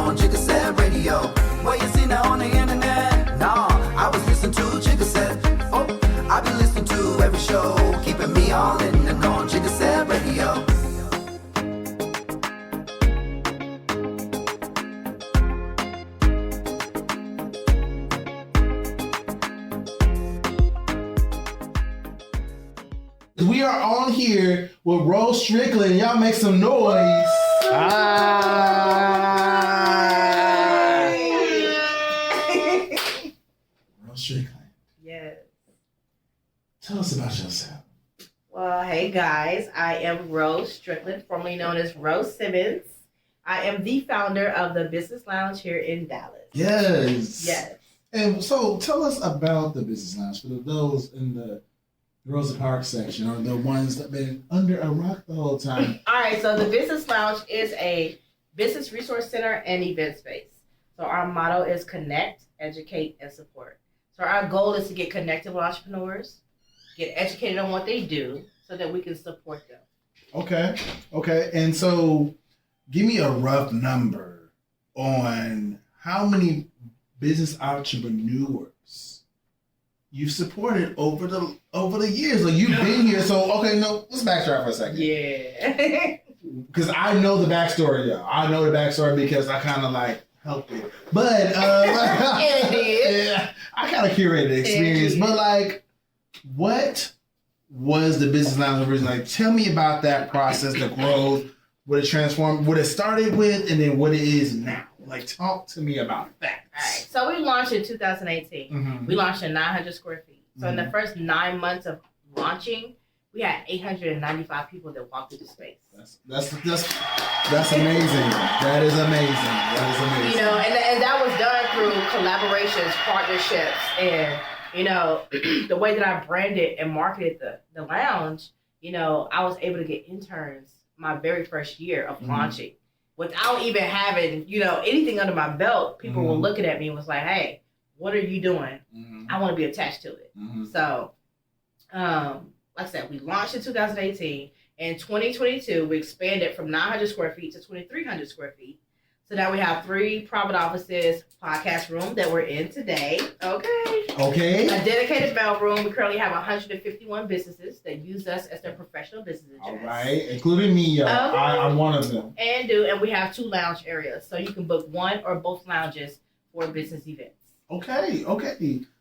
on Chicken Set Radio. What you see now on the internet? Nah, I was listening to Chicken Set. Oh, I be listening to every show, keeping me all in the know on Chicken Set Radio. We are on here with Ro Strictland. Y'all make some noise. Ro Strictland. Yes. Tell us about yourself. Well, hey guys, I am Ro Strictland, formerly known as Ro Simmons. I am the founder of the Business Lounge here in Dallas. Yes. Yes. And so tell us about the Business Lounge for those in the Rosa Parks section or the ones that have been under a rock the whole time. All right, so the Business Lounge is a business resource center and event space. So our motto is connect, educate, and support. So our goal is to get connected with entrepreneurs, get educated on what they do so that we can support them. Okay. And so give me a rough number on how many business entrepreneurs you've supported over the years. Like you've been here. So let's backtrack for a second. Yeah. Because I know the backstory, y'all. I know the backstory because I kind of like helped it. But yeah, I kind of curated the experience. But like, what was the Business Lounge originally? Like, tell me about that process, the growth, what it transformed, what it started with, and then what it is now. Like, talk to me about that. All right. So we launched in 2018. Mm-hmm. We launched in 900 square feet. So in the first 9 months of launching, we had 895 people that walked through the space. That's amazing. That is amazing. You know, and that was done through collaborations, partnerships, and you know, the way that I branded and marketed the lounge. You know, I was able to get interns my very first year of launching. Without even having, anything under my belt, people were looking at me and was like, hey, what are you doing? I want to be attached to it. So, like I said, we launched in 2018. In 2022, we expanded from 900 square feet to 2,300 square feet. So now we have 3 private offices, podcast room that we're in today. Okay. A dedicated mail room. We currently have 151 businesses that use us as their professional business address. All right, including me, y'all. Okay. I'm one of them. And we have 2 lounge areas, so you can book one or both lounges for business events. Okay.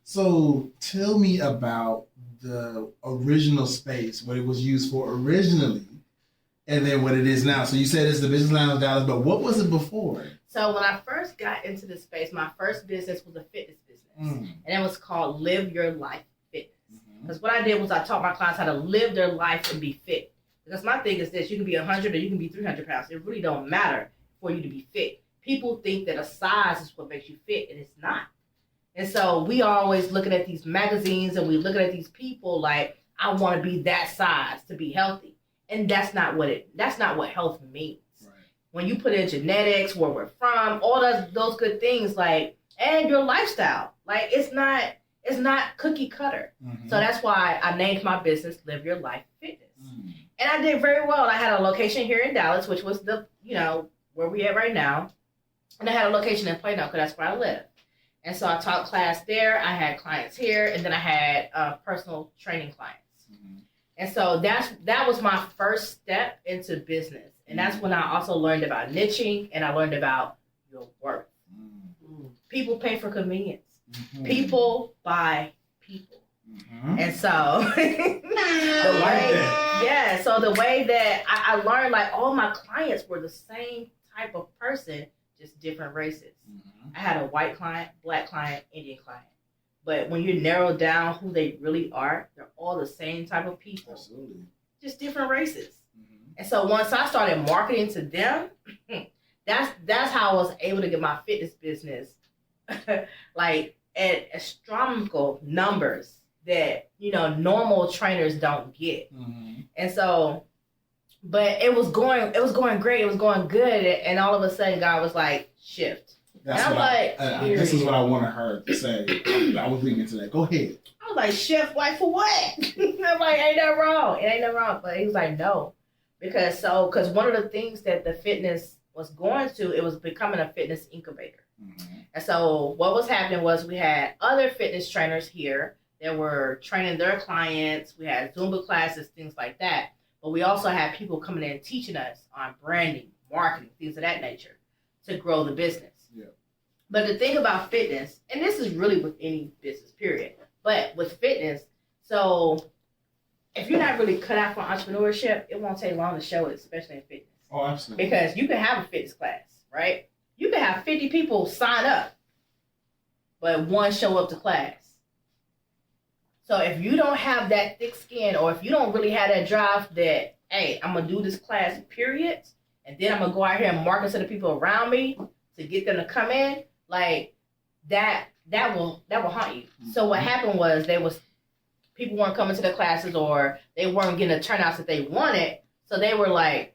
So tell me about the original space, what it was used for originally, and then what it is now. So you said it's the Business Lounge Dallas, but what was it before? So when I first got into this space, my first business was a fitness business. And it was called Live Your Life Fitness. Because what I did was I taught my clients how to live their life and be fit. Because my thing is this, you can be 100 or you can be 300 pounds. It really don't matter for you to be fit. People think that a size is what makes you fit, and it's not. And so we are always looking at these magazines and we looking at these people like, I want to be that size to be healthy. And that's not what health means. Right. When you put in genetics, where we're from, all those good things, like, and your lifestyle, like it's not cookie cutter. So that's why I named my business Live Your Life Fitness. And I did very well. I had a location here in Dallas, which was where we at right now. And I had a location in Plano because that's where I live. And so I taught class there. I had clients here, and then I had personal training clients. And so that was my first step into business. And that's when I also learned about niching and I learned about your worth. People pay for convenience. People buy people. And so the way that I learned, like all my clients were the same type of person, just different races. I had a white client, black client, Indian client. But when you narrow down who they really are, they're all the same type of people. Absolutely. Just different races. And so once I started marketing to them, that's how I was able to get my fitness business like at astronomical numbers that, normal trainers don't get. And so, but it was going great. It was going good. And all of a sudden God was like, shift. That's and I'm like, this is what I wanted her to say. I was leaning into that. Go ahead. I was like, shift, like for what? I'm like, ain't nothing wrong. It ain't nothing wrong. But he was like, no. Because one of the things that the fitness, was going to, it was becoming a fitness incubator. And so what was happening was we had other fitness trainers here that were training their clients. We had Zumba classes, things like that. But we also had people coming in and teaching us on branding, marketing, things of that nature to grow the business. Yeah. But the thing about fitness, and this is really with any business, period, but with fitness, so if you're not really cut out for entrepreneurship, it won't take long to show it, especially in fitness. Oh, absolutely. Because you can have a fitness class, right? You can have 50 people sign up, but one show up to class. So if you don't have that thick skin, or if you don't really have that drive that, hey, I'm going to do this class, period, and then I'm going to go out here and market to the people around me to get them to come in, like, that will haunt you. So what happened was people weren't coming to the classes, or they weren't getting the turnouts that they wanted, so they were like,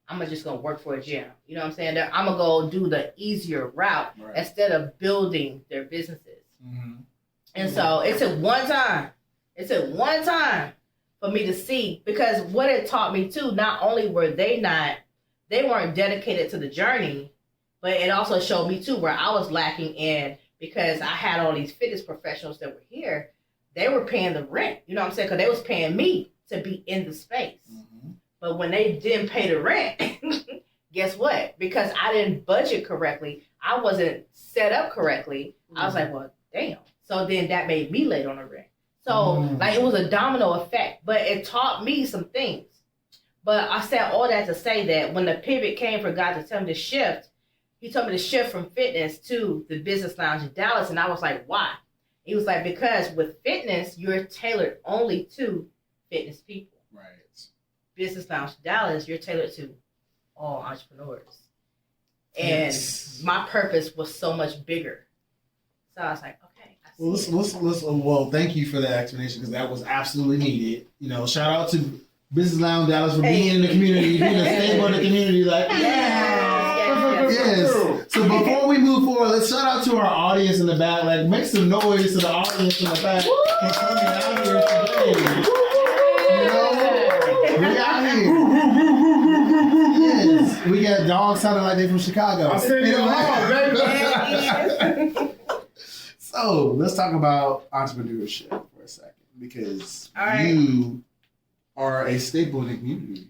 I'm just going to work for a gym. You know what I'm saying? I'm going to go do the easier route instead of building their businesses. And so it took one time for me to see, because what it taught me too, not only were they weren't dedicated to the journey, but it also showed me too where I was lacking in, because I had all these fitness professionals that were here. They were paying the rent, you know what I'm saying? Because they was paying me to be in the space. But when they didn't pay the rent, guess what? Because I didn't budget correctly, I wasn't set up correctly. I was like, well, damn. So then that made me late on the rent. So like it was a domino effect, but it taught me some things. But I said all that to say that when the pivot came for God to tell me to shift, he told me to shift from fitness to the business lounge in Dallas. And I was like, why? He was like, because with fitness, you're tailored only to fitness people. Right. Business Lounge Dallas, you're tailored to all entrepreneurs. And my purpose was so much bigger. So I was like, okay. Well, thank you for that explanation, because that was absolutely needed. You know, shout out to Business Lounge Dallas for being in the community, being a staple in the community. Like, yes. So before we move forward, let's shout out to our audience in the back. Like, make some noise to the audience in the back for coming out here today. We out here. Yes, we got dogs sounding like they from Chicago. I'm saying it hard, baby. So let's talk about entrepreneurship for a second, because you are a staple in the community.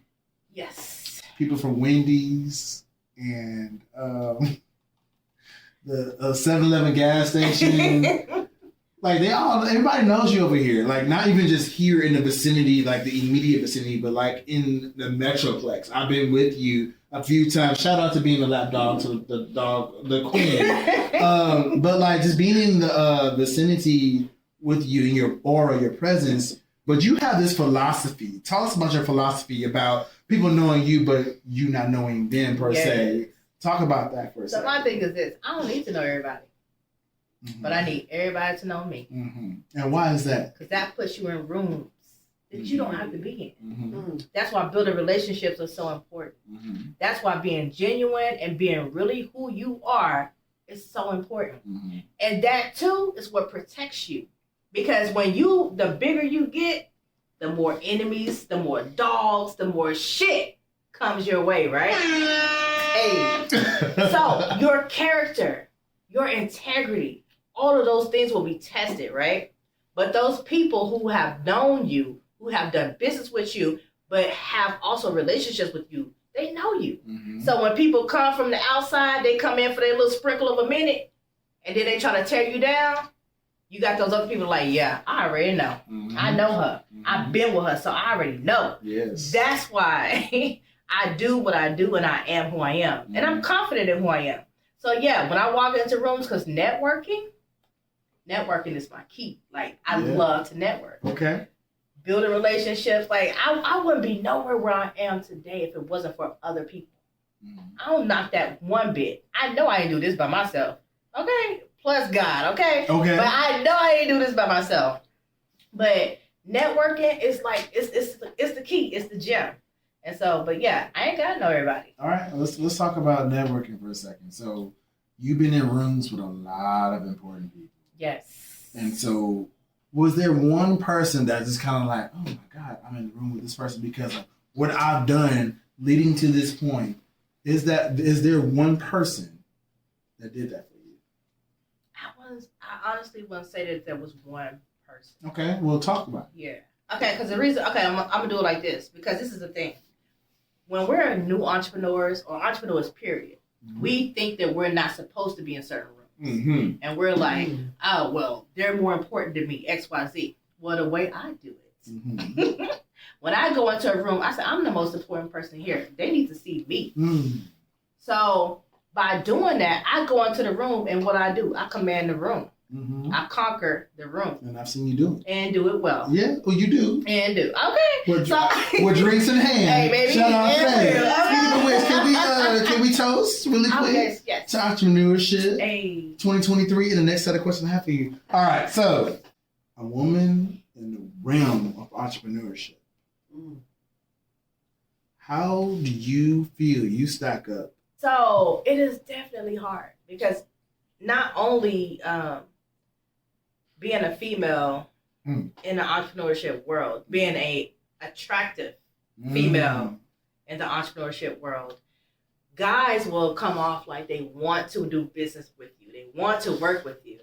Yes. People from Wendy's and the 7-Eleven gas station. Like everybody knows you over here. Like not even just here in the vicinity, like the immediate vicinity, but like in the Metroplex. I've been with you a few times. Shout out to being the lap dog to the queen. But like just being in the vicinity with you and your aura, your presence. But you have this philosophy. Tell us about your philosophy about people knowing you, but you not knowing them per se. Talk about that for a second. So my thing is this: I don't need to know everybody. But I need everybody to know me. And why is that? Because that puts you in rooms that you don't have to be in. That's why building relationships are so important. That's why being genuine and being really who you are is so important. And that too is what protects you. Because the bigger you get, the more enemies, the more dogs, the more shit comes your way, right? Hey. So your character, your integrity, all of those things will be tested, right? But those people who have known you, who have done business with you, but have also relationships with you, they know you. So when people come from the outside, they come in for their little sprinkle of a minute, and then they try to tear you down. You got those other people like, yeah, I already know. I know her. I've been with her, so I already know. Yes. That's why I do what I do, and I am who I am. And I'm confident in who I am. So yeah, when I walk into rooms, because networking is my key. Like, I love to network. Okay. Building relationships. Like, I wouldn't be nowhere where I am today if it wasn't for other people. I don't knock that one bit. I know I ain't do this by myself. Okay? Plus God, okay? Okay. But I know I ain't do this by myself. But networking is like, it's the key. It's the gem. And so, but yeah, I ain't got to know everybody. All right, let's talk about networking for a second. So, you've been in rooms with a lot of important people. Yes. And so, was there one person that just kind of like, oh my God, I'm in the room with this person because of what I've done leading to this point? Is there one person that did that for you? I honestly wouldn't say that there was one person. Okay, we'll talk about it. Yeah. Okay, because the reason, I'm going to do it like this, because this is the thing. When we're new entrepreneurs or entrepreneurs, period, we think that we're not supposed to be in certain rooms. Mm-hmm. And we're like, oh, well, they're more important to me, X, Y, Z. Well, the way I do it, Mm-hmm. when I go into a room, I say, I'm the most important person here. They need to see me. Mm. So by doing that, I go into the room, and what I do, I command the room. Mm-hmm. I conquer the room. And I've seen you do it. And do it well. Yeah, well, you do. And do. Okay. With drinks in hand. Hey, baby. Shout out Yeah, Faye. yeah. Speaking of which, can we toast really quick Yes. to entrepreneurship Hey. 2023 and the next set of questions I have for you. All right, so a woman in the realm of entrepreneurship. How do you feel you stack up? So it is definitely hard because not only being a female in the entrepreneurship world, being a attractive female in the entrepreneurship world, guys will come off like they want to do business with you. They want to work with you.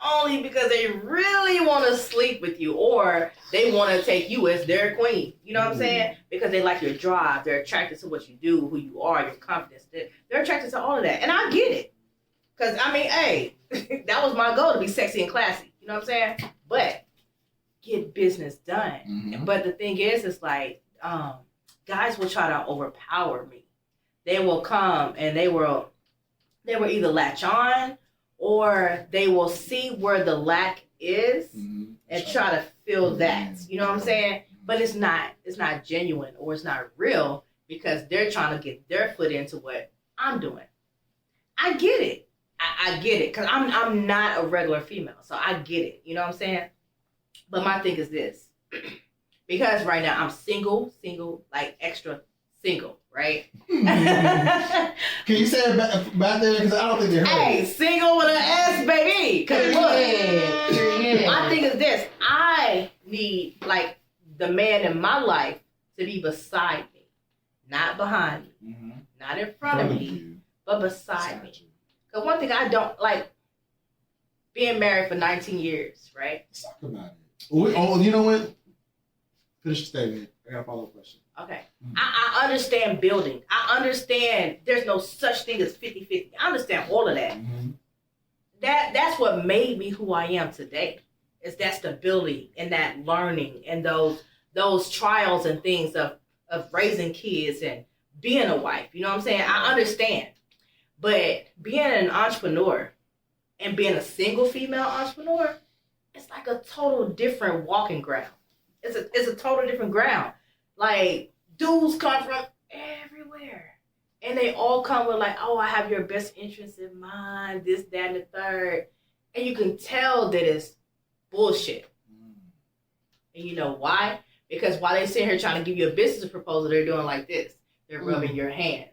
Only because they really want to sleep with you or they want to take you as their queen. You know what I'm saying? Because they like your drive. They're attracted to what you do, who you are, your confidence. They're attracted to all of that. And I get it. Because, I mean, hey, that was my goal, to be sexy and classy. You know what I'm saying? But get business done. Mm-hmm. But the thing is, it's like, guys will try to overpower me. They will come and they will either latch on or they will see where the lack is and try to fill that. You know what I'm saying? But it's not genuine or it's not real because they're trying to get their foot into what I'm doing. I get it. I get it because I'm not a regular female, so I get it. You know what I'm saying? But my thing is this, because right now I'm single, like extra single, right? Can you say it back there? Because I don't think they heard Hey, single with an S, baby. Because look, my thing is this, I need like the man in my life to be beside me, not behind me, not in front of me, but beside me. Because one thing I don't like, being married for 19 years, right? Let's talk about it. Oh, you know what? Finish the statement. I got a follow-up question. Okay. I understand building. I understand there's no such thing as 50-50. I understand all of that. That's what made me who I am today. Is that stability and that learning and those trials and things of raising kids and being a wife. You know what I'm saying? I understand. But being an entrepreneur and being a single female entrepreneur, it's like a total different walking ground. It's a total different ground. Like, dudes come from everywhere. And they all come with like, oh, I have your best interests in mind, this, that, and the third. And you can tell that it's bullshit. And you know why? Because while they sit here trying to give you a business proposal, they're doing like this. They're rubbing your hands.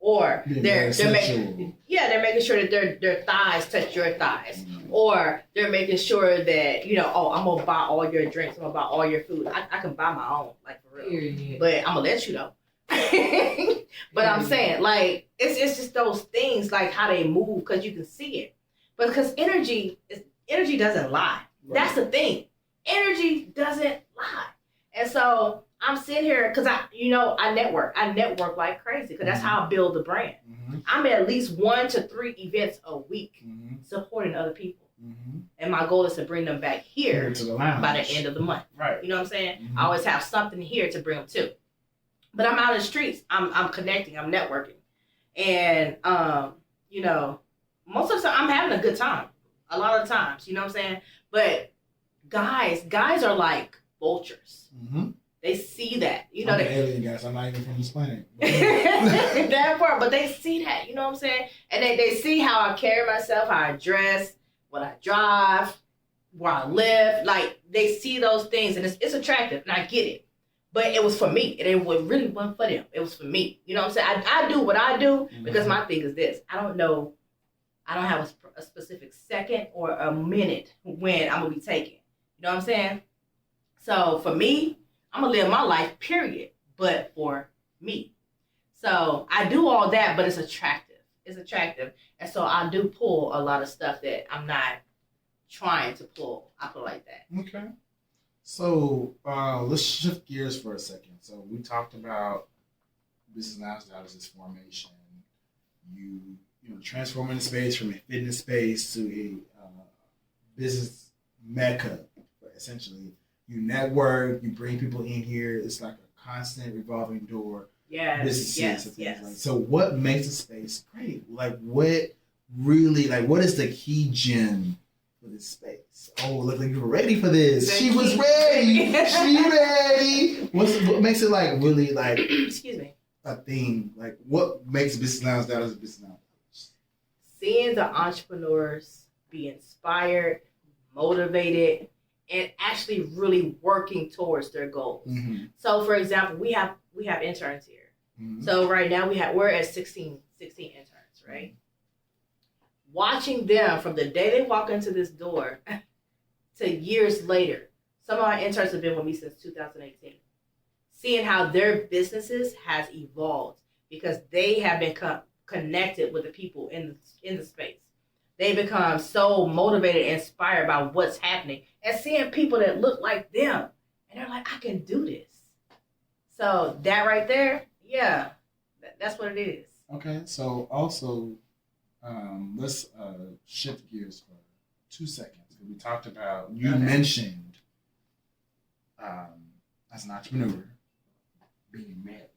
Or they're making sure that their thighs touch your thighs. Or they're making sure that, oh, I'm going to buy all your drinks. I'm going to buy all your food. I can buy my own, like for real. But I'm going to let you know. But I'm saying, like, it's just those things, like how they move, because you can see it. But because energy doesn't lie. Right. That's the thing. Energy doesn't lie. And so I'm sitting here because I network. I network like crazy because that's how I build the brand. I'm at least 1 to 3 events a week supporting other people. And my goal is to bring them back here by the end of the month. Right. You know what I'm saying? I always have something here to bring them to. But I'm out in the streets. I'm connecting. I'm networking. And, most of the time I'm having a good time. A lot of times. You know what I'm saying? But guys are like vultures. They see that. I'm an alien, guys. I'm not even from this planet. That part. But they see that. You know what I'm saying? And they see how I carry myself, how I dress, what I drive, where I live. Like, they see those things. And it's attractive. And I get it. But it was for me. It really wasn't for them. It was for me. You know what I'm saying? I do what I do because my thing is this. I don't know. I don't have a specific second or a minute when I'm going to be taken. You know what I'm saying? So for me, I'm going to live my life, period. But for me. So I do all that, but it's attractive. It's attractive. And so I do pull a lot of stuff that I'm not trying to pull. I put it like that. Okay. So let's shift gears for a second. So we talked about business lifestyle as its formation. You transforming the space from a fitness space to a business mecca. Essentially, you network, you bring people in here. It's like a constant revolving door. Yes. Businesses and things like. So what makes a space great? Like what is the key gem for this space? Oh, look like you were ready for this. She was ready. She ready. What makes it like really like excuse me, a thing? Like what makes business lounge that as a business lounge? Seeing the entrepreneurs be inspired, motivated, and actually really working towards their goals. Mm-hmm. So, for example, we have interns here. Mm-hmm. So right now we're at 16 interns, right? Watching them from the day they walk into this door to years later. Some of our interns have been with me since 2018. Seeing how their businesses has evolved because they have been connected with the people in the space. They become so motivated and inspired by what's happening and seeing people that look like them. And they're like, I can do this. So that right there, yeah, that's what it is. Okay, so also let's shift gears for 2 seconds. We talked about, you mentioned as an entrepreneur being married.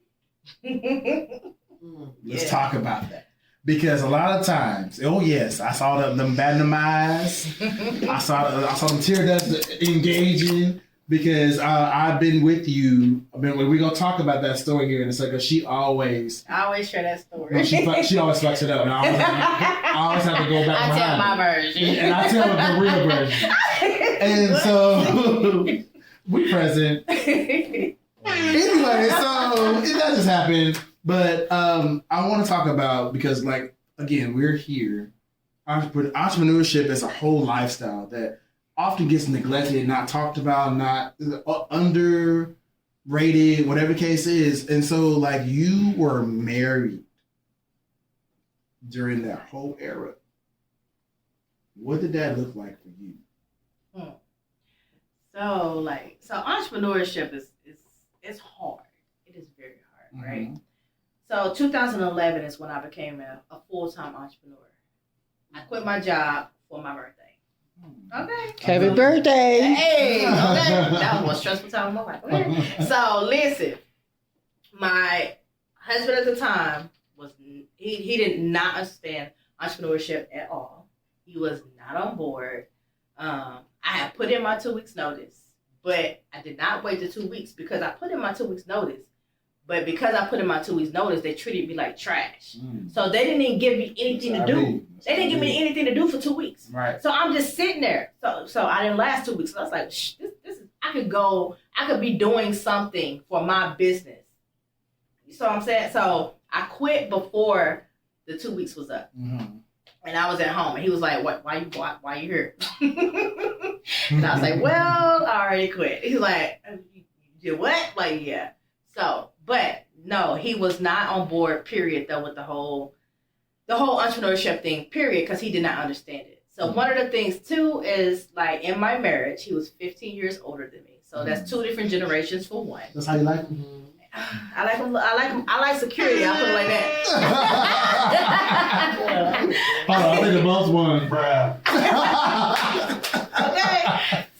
Let's talk about that. Because a lot of times, oh yes, I saw them batting them eyes. I saw them tear ducts engaging. Because I've been with you. We're gonna talk about that story here in a second. I always share that story. No, she always fucks it up. And I always have to go back. I tell my version, and I tell the real version. And so we present. Anyway, so it does just happen. But I want to talk about, because like again, we're here. Entrepreneurship is a whole lifestyle that often gets neglected, not talked about, not underrated, whatever the case is. And so, like, you were married during that whole era. What did that look like for you? So entrepreneurship is hard. It is very hard, right? So 2011 is when I became a full-time entrepreneur. I quit my job for my birthday. Okay. Happy birthday. Hey, okay. That was a stressful time in my life. Okay. So listen, my husband at the time he did not understand entrepreneurship at all. He was not on board. I had put in my 2 weeks notice, but I did not wait the 2 weeks because I put in my 2 weeks notice. But because I put in my 2 weeks notice, they treated me like trash. So they didn't even give me anything to do. They didn't give me anything to do for 2 weeks. Right. So I'm just sitting there. So I didn't last 2 weeks. So I was like, this is, I could be doing something for my business. You know what I'm saying? So I quit before the 2 weeks was up. And I was at home, and he was like, "What? Why you here?" And I was like, "Well, I already quit." He's like, "You did what?" Like, yeah. So, but no, he was not on board. Period. Though with the whole entrepreneurship thing. Period, because he did not understand it. So one of the things too is like in my marriage, he was 15 years older than me. So that's 2 different generations for one. That's how you like him? I like him. I like security. I'll put it like that. Hold on, I think the most one. Okay.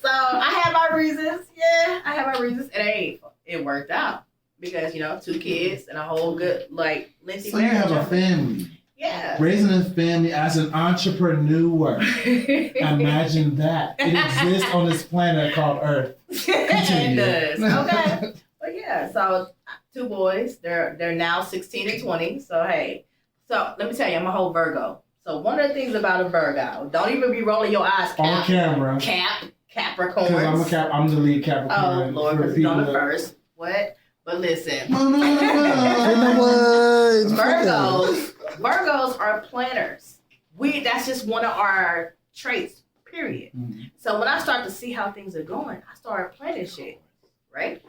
So I have my reasons. Yeah, I have my reasons. It worked out because 2 kids and a whole good lengthy So you marriage. have a family. Yeah. Raising a family as an entrepreneur. Imagine that. It exists on this planet called Earth. It does. Okay. But yeah, so 2 boys. They're now 16 and 20. So hey. So let me tell you, I'm a whole Virgo. So one of the things about a Virgo, don't even be rolling your eyes. On camera. Capricorns. Because I'm the lead Capricorn. Oh Lord, because you're on the first. What? But listen. Virgos are planners. That's just one of our traits, period. So when I start to see how things are going, I started planning shit, right?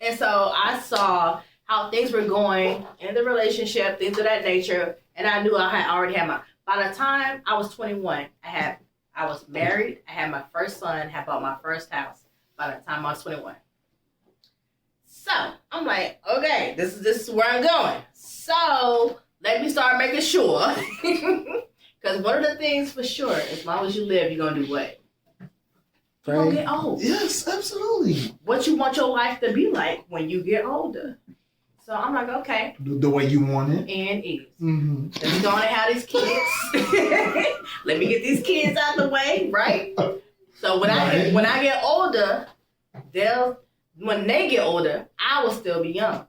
And so I saw how things were going in the relationship, things of that nature. And I knew I had already had by the time I was 21, I was married, I had my first son, had bought my first house by the time I was 21. So I'm like, okay, this is where I'm going. So let me start making sure. Because one of the things for sure, as long as you live, you're going to do what? You're going to get old. Yes, absolutely. What you want your life to be like when you get older. So I'm like, okay. The way you want it. And is. Mm-hmm. Let me go on and have these kids. Let me get these kids out the way, right? So when I get older, when they get older, I will still be young.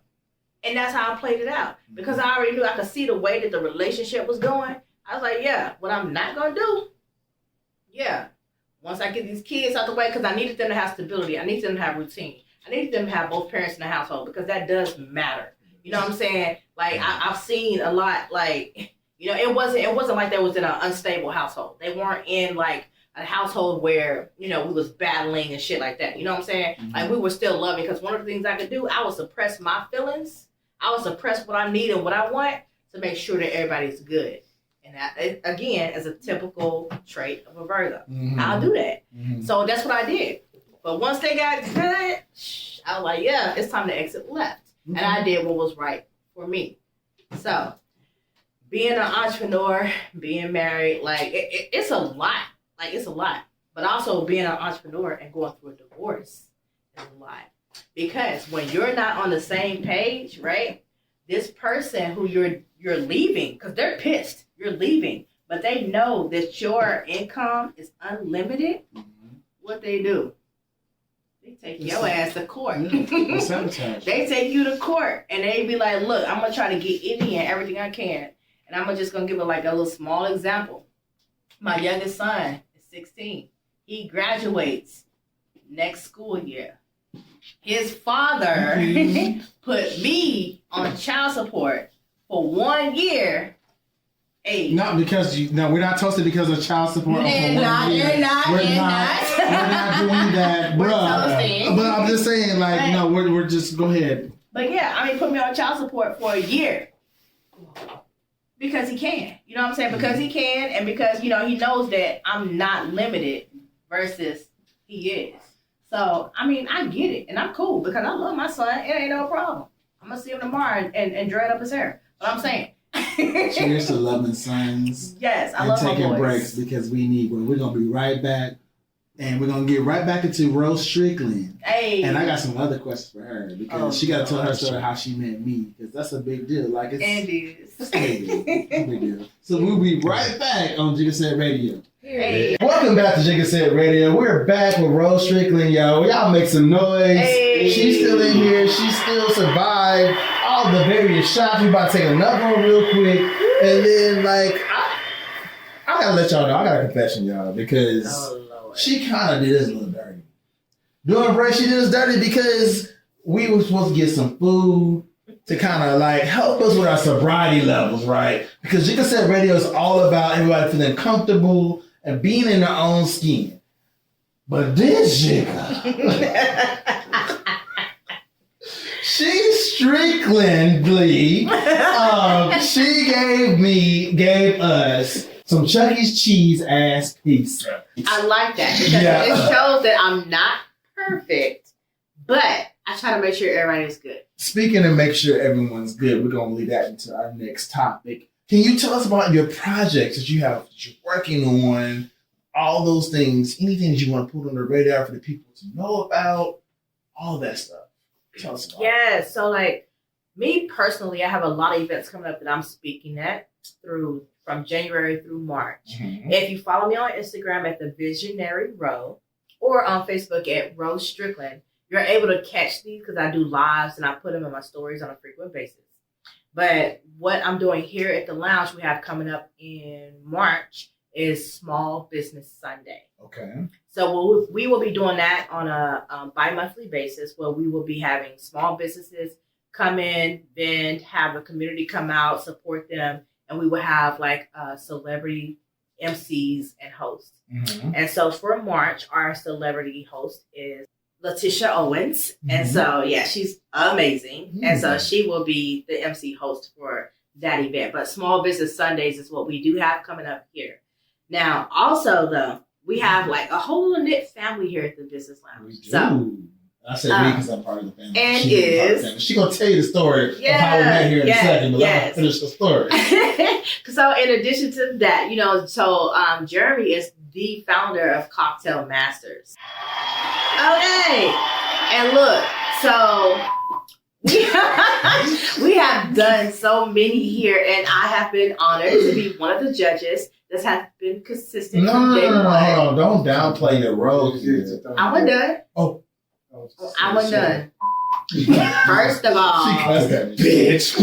And that's how I played it out. Because I already knew I could see the way that the relationship was going. I was like, yeah, what I'm not going to do, once I get these kids out the way, because I needed them to have stability. I needed them to have routine. I needed them to have both parents in the household because that does matter. You know what I'm saying? Like, I've seen a lot, like, you know, it wasn't like they was in an unstable household. They weren't in, like, a household where, you know, we was battling and shit like that. You know what I'm saying? Mm-hmm. Like, we were still loving because one of the things I could do, I would suppress my feelings. I would suppress what I need and what I want to make sure that everybody's good. And that, again, is a typical trait of a Virgo. Mm-hmm. I'll do that. Mm-hmm. So that's what I did. But once they got good, I was like, yeah, it's time to exit left. Mm-hmm. And I did what was right for me. So being an entrepreneur, being married, like, it's a lot. Like, it's a lot. But also being an entrepreneur and going through a divorce is a lot. Because when you're not on the same page, right, this person who you're leaving, because they're pissed, you're leaving, but they know that your income is unlimited, what they do? They take your ass to court. They take you to court, and they be like, look, I'm going to try to get any and everything I can. And I'm just going to give it like a little small example. My youngest son is 16. He graduates next school year. His father put me on child support for 1 year. Hey. Not because we're not toasted because of child support. We're not doing that, bro. But I'm just saying, like, right. No, we're just go ahead. But yeah, I mean, put me on child support for a year because he can. You know what I'm saying? Because he can, and because, you know, he knows that I'm not limited versus he is. So, I mean, I get it, and I'm cool because I love my son. It ain't no problem. I'm going to see him tomorrow and dread up his hair. But I'm saying. Cheers to loving sons. Yes, I love my boys. And taking breaks because we need one. We're going to be right back, and we're going to get right back into Ro Strictland. Hey. And I got some other questions for her because she got to tell her story how she met me because that's a big deal. Like, it's a big deal. So we'll be right back on Jigga Said Radio. Hey. Welcome back to Jigga Said Radio. We're back with Ro Strictland, y'all. Y'all make some noise. Hey. She's still in here. She still survived all the various shots. We about to take another one real quick. And then, like, I gotta let y'all know. I got a confession, y'all, because she kind of did us a little dirty. During break, she did us dirty because we were supposed to get some food to kind of like help us with our sobriety levels, right? Because Jigga Said Radio is all about everybody feeling comfortable and being in their own skin. But this Jigga, she Stricklandly, she gave us some Chuck E. Cheese ass pizza. I like that because it shows that I'm not perfect, but I try to make sure everybody's good. Speaking of make sure everyone's good, we're going to lead that into our next topic. Can you tell us about your projects that you're working on, all those things, anything that you want to put on the radar for the people to know about, all that stuff? Tell us about it. Yeah, so like me personally, I have a lot of events coming up that I'm speaking at from January through March. Mm-hmm. If you follow me on Instagram at The Visionary Ro or on Facebook at Ro Strictland, you're able to catch these because I do lives and I put them in my stories on a frequent basis. But what I'm doing here at the lounge we have coming up in March is Small Business Sunday. Okay. So we will be doing that on a bi-monthly basis where we will be having small businesses come in, then have a community come out, support them, and we will have like celebrity MCs and hosts. Mm-hmm. And so for March, our celebrity host is Letitia Owens. And so, yeah, she's amazing. And so she will be the MC host for that event. But Small Business Sundays is what we do have coming up here. Now, also, though, we have like a whole little knit family here at the Business Lounge. So, I said me because I'm part of the family. And She's going to tell you the story of how we met here in a second, but I'm going to finish the story. So in addition to that, you know, Jeremy is the founder of Cocktail Masters. Okay. And look, so we have done so many here, and I have been honored to be one of the judges that has been consistent from day one. Hold on. Don't downplay your role. I wasn't done. I wasn't done. First of all, she cussed at me. Bitch.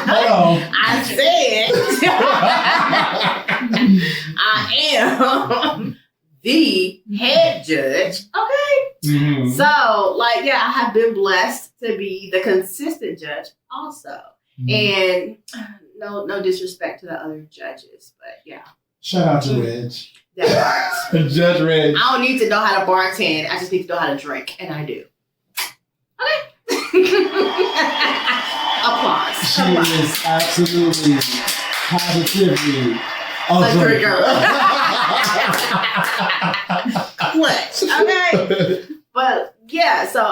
Hold on. I said I am the head judge. Okay. So, like, yeah, I have been blessed to be the consistent judge also. And no disrespect to the other judges, but yeah. Shout out to Reg. That part. Judge Reg. I don't need to know how to bartend. I just need to know how to drink, and I do. Okay. Applause. She is absolutely, positively a drinker. Clutch. Okay. But yeah, so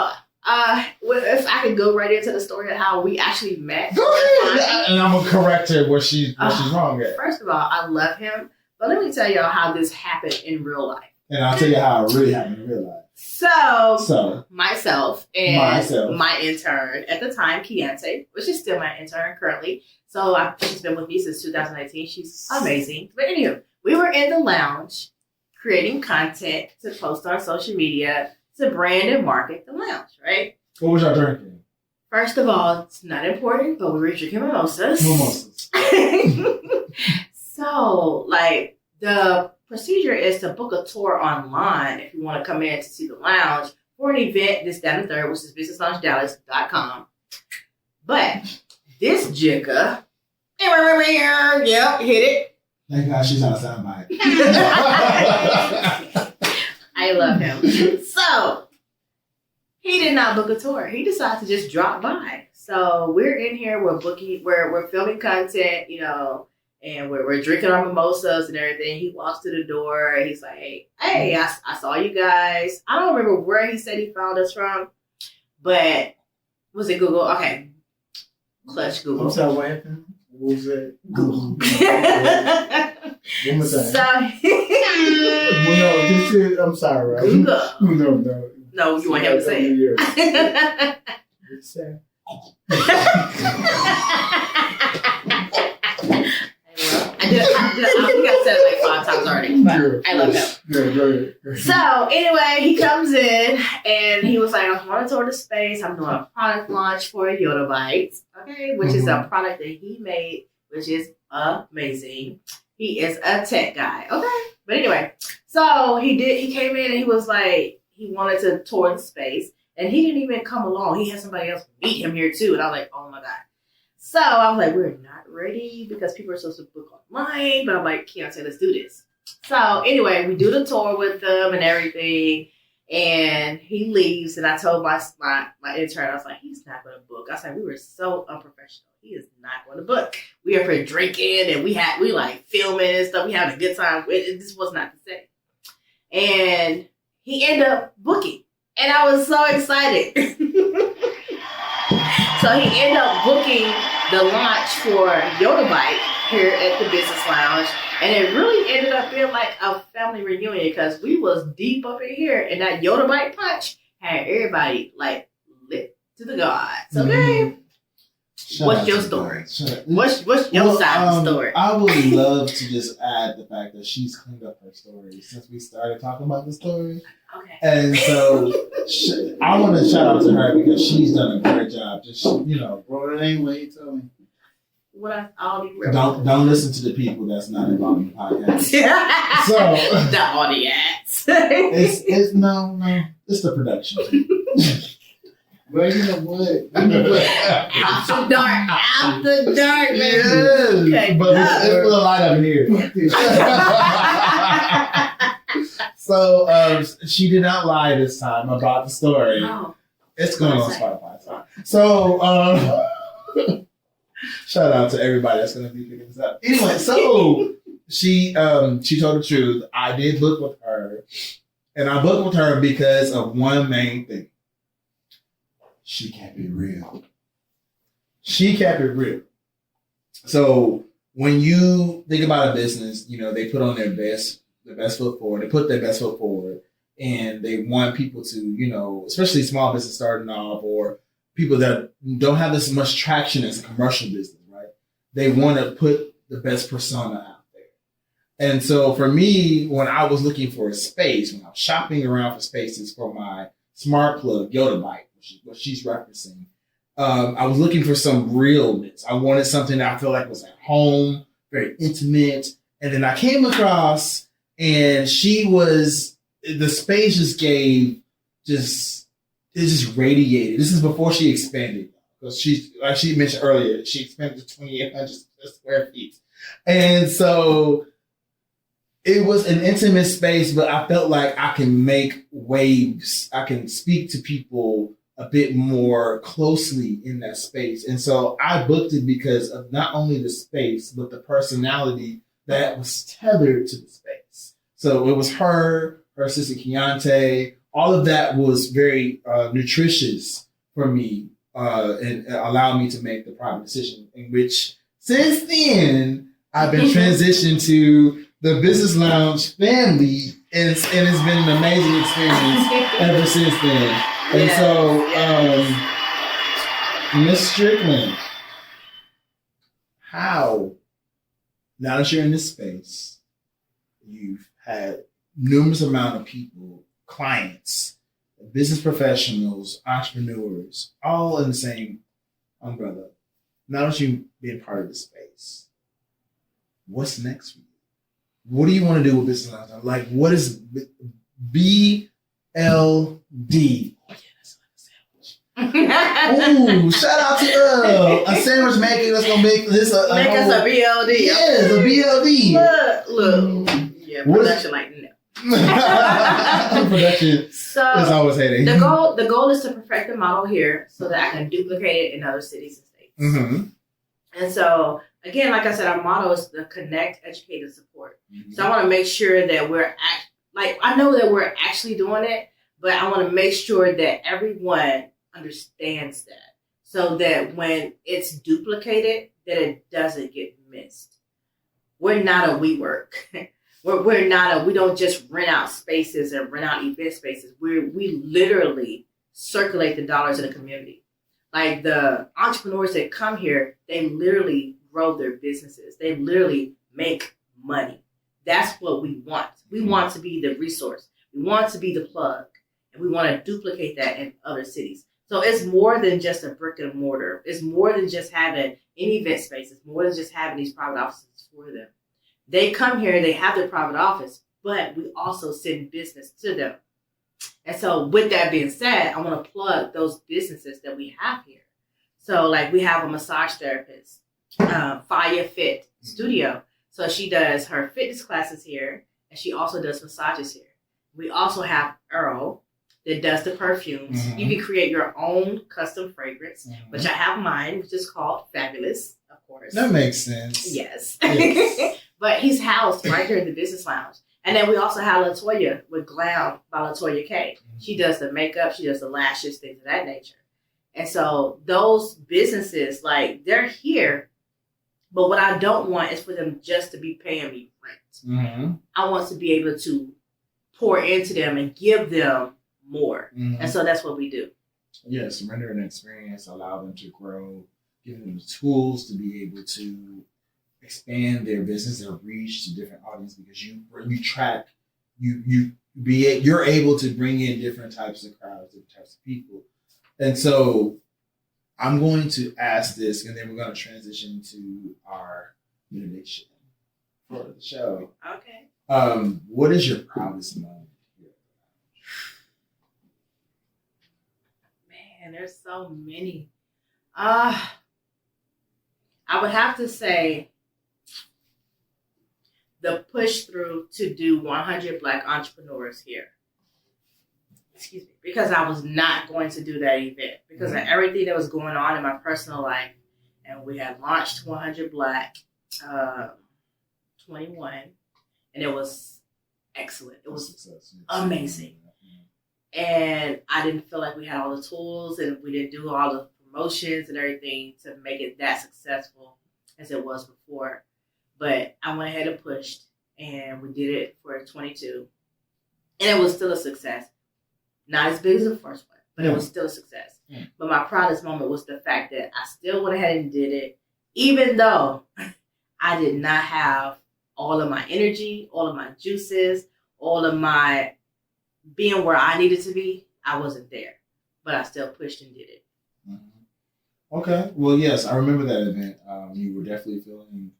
if I could go right into the story of how we actually met. Go ahead. And I'm gonna correct her where she's wrong at. First of all, I love him, but let me tell y'all how this happened in real life. And I'll tell you how it really happened in real life. So myself and my intern at the time, Keontae, which is still my intern currently. So she's been with me since 2019. She's amazing. But anyway, we were in the lounge creating content to post on social media to brand and market the lounge, right? What was y'all drinking? First of all, it's not important, but we were drinking mimosas. So, like, the procedure is to book a tour online if you want to come in to see the lounge for an event this, that, and third, which is businessloungedallas.com. But this jigga, yep, hit it. Thank God she's on a soundbite. I love him. So, he did not book a tour. He decided to just drop by. So, we're in here, we're booking, we're filming content, you know, and we're drinking our mimosas and everything. He walks to the door. He's like, hey, I saw you guys. I don't remember where he said he found us from, but was it Google? Okay. Clutch Google. I'm sorry, what happened? What was that? Google. One more time. So, well, no, this is, I'm sorry, right? Google. No, you want him to say it. I think I said it like 5 times already, but I love him. Yeah, So anyway, he comes in and he was like, I want to tour the space. I'm doing a product launch for Yoda Bites, okay, which is a product that he made, which is amazing. He is a tech guy, okay. But anyway, so he came in and he was like, he wanted to tour the space, and he didn't even come along. He had somebody else meet him here too, and I was like, oh my God. So I was like, we're not ready because people are supposed to book online. But I'm like, Keontae, let's do this. So anyway, we do the tour with them and everything. And he leaves. And I told my intern, I was like, he's not going to book. I was like, we were so unprofessional. He is not going to book. We are for drinking and we like filming and stuff. We having a good time. This was not the same. And he ended up booking. And I was so excited. So he ended up booking the launch for Yoda Bite here at the Business Lounge. And it really ended up being like a family reunion because we was deep up in here. And that Yoda Bite punch had everybody like lit to the gods. Okay? What's your story? What's your side of the story? I would love to just add the fact that she's cleaned up her story since we started talking about the story. Okay. And so I want to shout out to her because she's done a great job. Just, you know. Well, it ain't what you told me. What I'll be don't listen to the people that's not involved in the podcast. So the audience. It's no. It's the production. Well, you know what? After dark, man. Yes. Okay. But it's a little light up in here. So she did not lie this time about the story. Oh, It's going on Spotify. So shout out to everybody that's going to be picking this up. Anyway, so she told the truth. I did book with her, and I booked with her because of one main thing. She kept it real. She kept it real. So when you think about a business, they put on their best foot forward. They put their best foot forward, and they want people to, especially small business starting off or people that don't have this much traction as a commercial business, right? They want to put the best persona out there. And so for me, when I was looking for a space, when I was shopping around for spaces for my smart plug, Yoda Bike, which is what she's referencing, I was looking for some realness. I wanted something that I felt like was at home, very intimate. And then I came across, and the space just gave, it just radiated. This is before she expanded. Because like she mentioned earlier, she expanded to 2,800 square feet. And so it was an intimate space, but I felt like I can make waves. I can speak to people a bit more closely in that space. And so I booked it because of not only the space, but the personality that was tethered to the space. So it was her assistant Keontae, all of that was very nutritious for me and allowed me to make the proper decision, in which since then I've been transitioned to the Business Lounge family, and it's been an amazing experience ever since then. And so, Miss Strickland, how, now that you're in this space, you've had numerous amount of people, clients, business professionals, entrepreneurs, all in the same umbrella. Now that you've been part of the space, what's next for you? What do you want to do with Business Lounge? Like, what is BLD? Ooh, shout out to a sandwich maker that's gonna make this a make us a BLD. Yes, a BLD. Look. Yeah, production like no. Production is always hating. The goal is to perfect the model here so that I can duplicate it in other cities and states. Mm-hmm. And so, again, like I said, our motto is to connect, educate, and support. Mm-hmm. So I want to make sure that I know that we're actually doing it, but I want to make sure that everyone understands that, so that when it's duplicated, that it doesn't get missed. We're not a WeWork. We don't just rent out spaces and rent out event spaces. We literally circulate the dollars in the community. Like the entrepreneurs that come here, they literally grow their businesses. They literally make money. That's what we want. We want to be the resource. We want to be the plug. And we want to duplicate that in other cities. So it's more than just a brick and mortar. It's more than just having an event space. It's more than just having these private offices for them. They come here, they have their private office, but we also send business to them. And so with that being said, I want to plug those businesses that we have here. So like we have a massage therapist, Fire Fit Studio. So she does her fitness classes here, and she also does massages here. We also have Earl that does the perfumes. Mm-hmm. You can create your own custom fragrance, which I have mine, which is called Fabulous, of course. That makes sense. Yes. But he's housed right here in the Business Lounge. And then we also have LaToya with Glam by LaToya K. Mm-hmm. She does the makeup, she does the lashes, things of that nature. And so those businesses, like, they're here, but what I don't want is for them just to be paying me rent. Mm-hmm. I want to be able to pour into them and give them more. Mm-hmm. And so that's what we do. Yes, render an experience, allow them to grow, give them the tools to be able to expand their business, their reach to different audiences, because you're able to bring in different types of crowds, different types of people. And so I'm going to ask this, and then we're going to transition to our benediction for the show. Okay. What is your proudest moment here? Man, there's so many. I would have to say the push through to do 100 Black entrepreneurs here. Excuse me, because I was not going to do that event because of everything that was going on in my personal life. And we had launched 100 Black 21, and it was excellent. It was amazing. And I didn't feel like we had all the tools and we didn't do all the promotions and everything to make it that successful as it was before. But I went ahead and pushed, and we did it for 22. And it was still a success. Not as big as the first one, but it was still a success. But my proudest moment was the fact that I still went ahead and did it, even though I did not have all of my energy, all of my juices, all of my being where I needed to be. I wasn't there, but I still pushed and did it. Okay. Well, yes, I remember that event. You were definitely feeling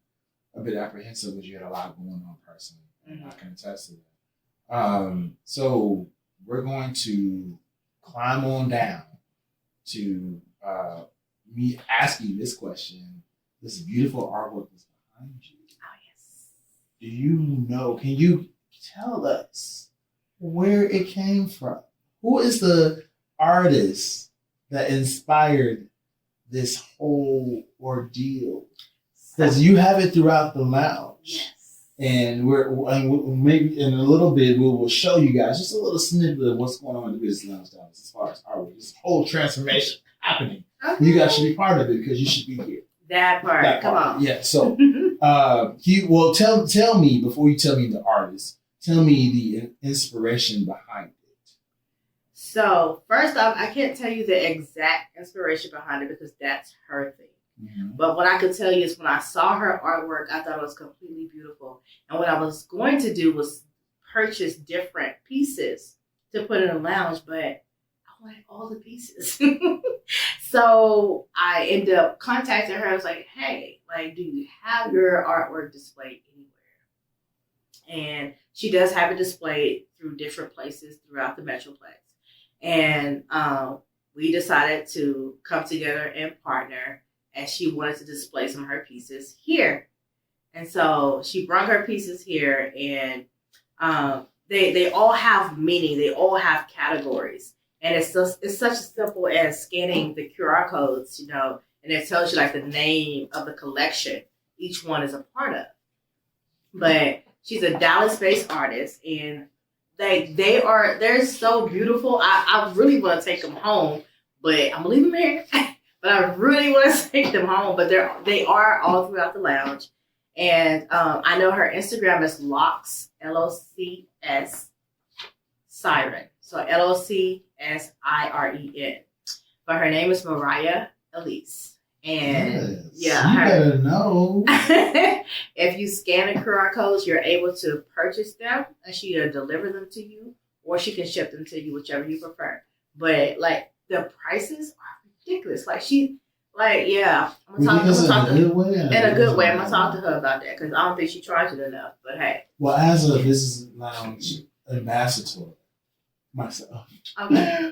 a bit apprehensive because you had a lot going on personally. And I can attest to that. So we're going to climb on down to me ask you this question. This beautiful artwork is behind you. Oh, yes. Do you know, can you tell us where it came from? Who is the artist that inspired this whole ordeal? Because you have it throughout the lounge. Yes. And maybe in a little bit we will show you guys just a little snippet of what's going on in the business lounge down as far as artwork. This whole transformation happening. Okay. You guys should be part of it because you should be here. That part. Come on. Yeah. So, tell me before you tell me the artist. Tell me the inspiration behind it. So first off, I can't tell you the exact inspiration behind it because that's her thing. But what I could tell you is when I saw her artwork, I thought it was completely beautiful. And what I was going to do was purchase different pieces to put in a lounge, but I wanted all the pieces. So I ended up contacting her. I was like, hey, like, do you have your artwork displayed anywhere? And she does have it displayed through different places throughout the Metroplex. And we decided to come together and partner, and she wanted to display some of her pieces here. And so she brought her pieces here, and they all have meaning. They all have categories. And it's such as simple as scanning the QR codes, you know, and it tells you like the name of the collection each one is a part of. But she's a Dallas-based artist, and they're so beautiful. I really want to take them home, but I'm gonna leave them here. But I really want to take them home. But they are all throughout the lounge. And I know her Instagram is Locks, LOCS, Siren. So LOCSIREN. But her name is Mariah Elise. And you better know. If you scan the QR codes, you're able to purchase them, and she will deliver them to you, or she can ship them to you, whichever you prefer. But like the prices are ridiculous. I'm gonna talk to her in a good way. I'm gonna talk to her about that because I don't think she charges it enough. But hey, well, as a business lounge ambassador myself, okay.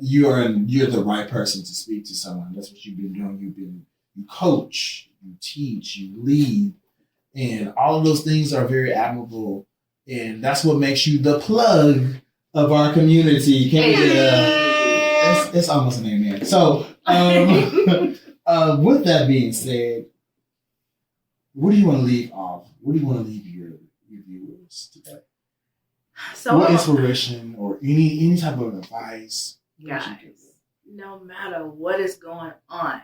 You're the right person to speak to someone. That's what you've been doing. You coach, you teach, you lead, and all of those things are very admirable. And that's what makes you the plug of our community. It's almost an amen. So, with that being said, what do you want to leave off? What do you want to leave your viewers today? So, what inspiration or any type of advice? Guys, no matter what is going on,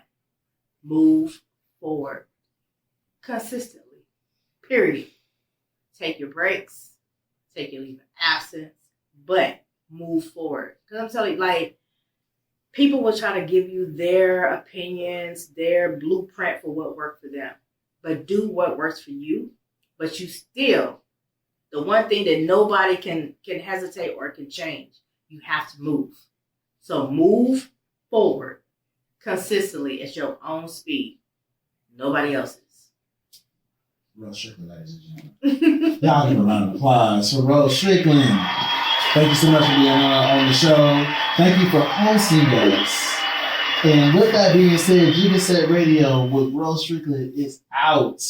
move forward consistently. Period. Take your breaks, take your leave of absence, but move forward. Because I'm telling you, like, people will try to give you their opinions, their blueprint for what worked for them. But do what works for you. But you still, the one thing that nobody can hesitate or can change, you have to move. So move forward consistently at your own speed. Nobody else's. Ro Strictland, ladies and gentlemen. Y'all give a round of applause for Ro Strictland. Thank you so much for being on the show. Thank you for hosting us. And with that being said, Jigga Set Radio with Ro Strictland is out.